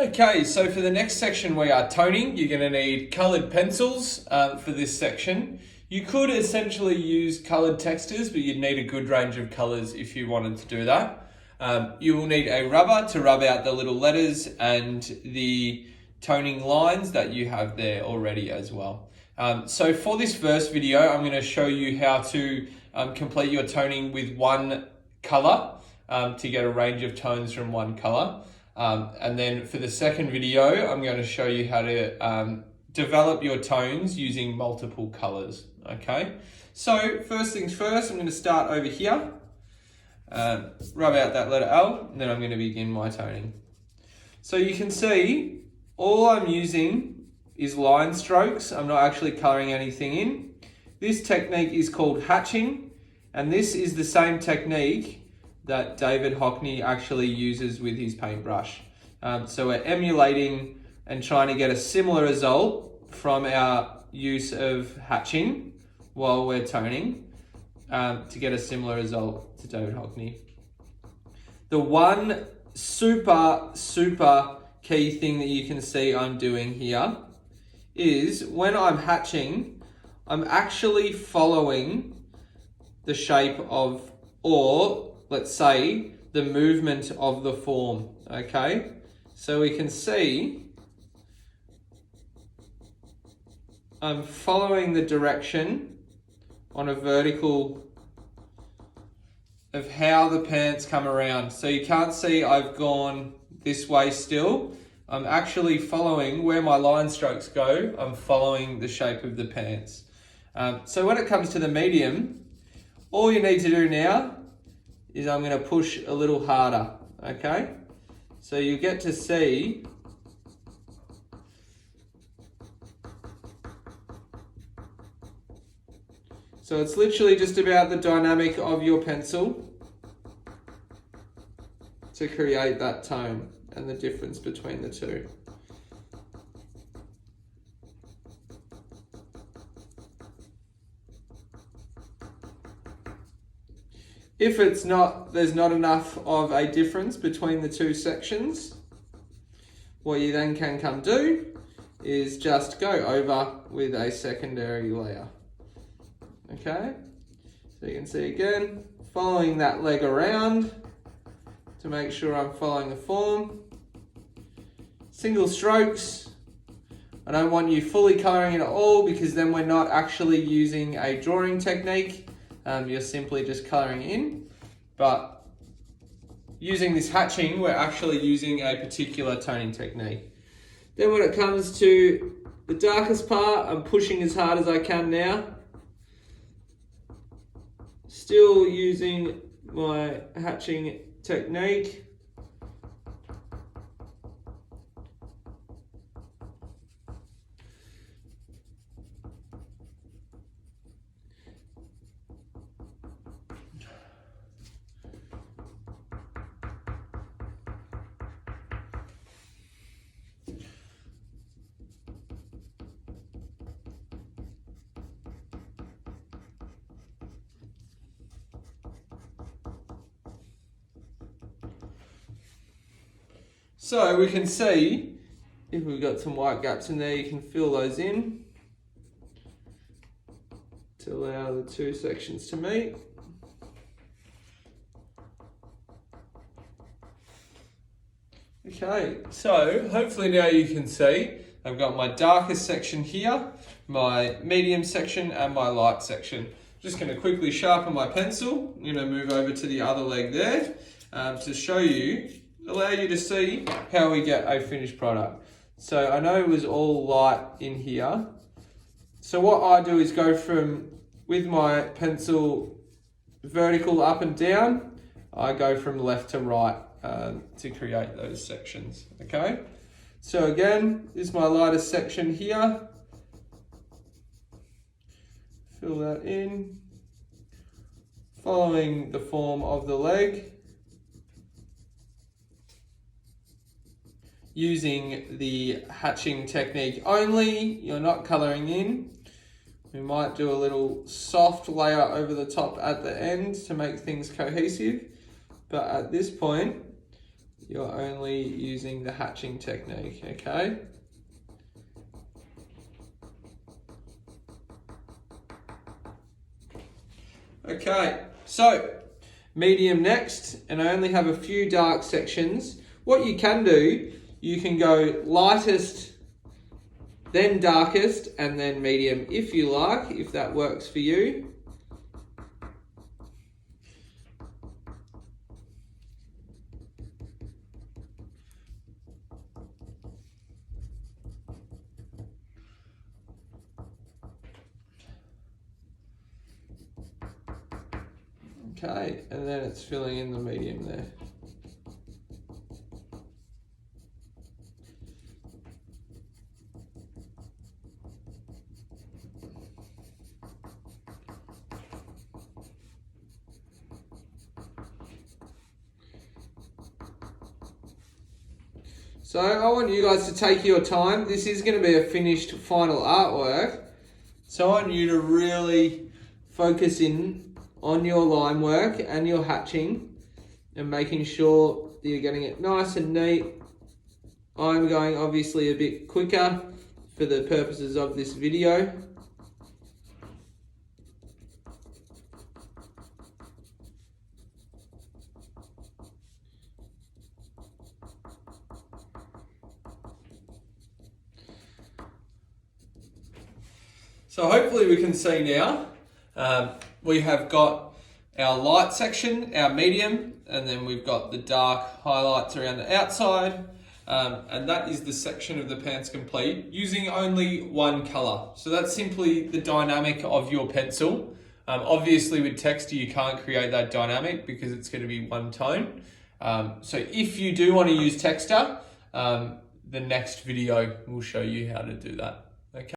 Okay, so for the next section we are toning. You're going to need coloured pencils for this section. You could essentially use coloured textures, but you'd need a good range of colours if you wanted to do that. You will need a rubber to rub out the little letters and the toning lines that you have there already as well. So for this first video, I'm going to show you how to complete your toning with one colour to get a range of tones from one colour. And then for the second video, I'm going to show you how to develop your tones using multiple colors. Okay, so first things first, I'm going to start over here, rub out that letter L, and then I'm going to begin my toning. So you can see all I'm using is line strokes. I'm not actually coloring anything in. This technique is called hatching, and this is the same technique that David Hockney actually uses with his paintbrush. So we're emulating and trying to get a similar result from our use of hatching while we're toning to get a similar result to David Hockney. The one super key thing that you can see I'm doing here is when I'm hatching, I'm actually following the shape of, or let's say, the movement of the form, okay? So we can see I'm following the direction on a vertical of how the pants come around. So you can't see I've gone this way still. I'm actually following where my line strokes go. I'm following the shape of the pants. So when it comes to the medium, all you need to do now is I'm going to push a little harder, okay? So you get to see so it's literally just about the dynamic of your pencil to create that tone and the difference between the two. If there's not enough of a difference between the two sections, what you then can come do is just go over with a secondary layer. Okay, so you can see again, following that leg around to make sure I'm following the form. Single strokes. I don't want you fully colouring it at all because then we're not actually using a drawing technique. You're simply just colouring in, but using this hatching, we're actually using a particular toning technique. Then when it comes to the darkest part, I'm pushing as hard as I can now. Still using my hatching technique. So we can see, if we've got some white gaps in there, you can fill those in to allow the two sections to meet. Okay, so hopefully now you can see I've got my darkest section here, my medium section and my light section. Just going to quickly sharpen my pencil. I'm going to move over to the other leg there to show you, allow you to see how we get a finished product. So I know it was all light in here. So what I do is go with my pencil vertical up and down, I go from left to right to create those sections, okay? So again, this is my lightest section here. Fill that in, following the form of the leg. Using the hatching technique only, you're not colouring in. We might do a little soft layer over the top at the end to make things cohesive, but at this point, you're only using the hatching technique, okay? Okay, so medium next, and I only have a few dark sections. What you can do, you can go lightest, then darkest, and then medium if you like, if that works for you. Okay, and then it's filling in the medium there. So I want you guys to take your time. This is going to be a finished final artwork. So I want you to really focus in on your line work and your hatching and making sure that you're getting it nice and neat. I'm going obviously a bit quicker for the purposes of this video. So hopefully we can see now, we have got our light section, our medium, and then we've got the dark highlights around the outside. And that is the section of the pants complete using only one color. So that's simply the dynamic of your pencil. Obviously with Texta you can't create that dynamic because it's going to be one tone. So if you do want to use Texta, the next video will show you how to do that.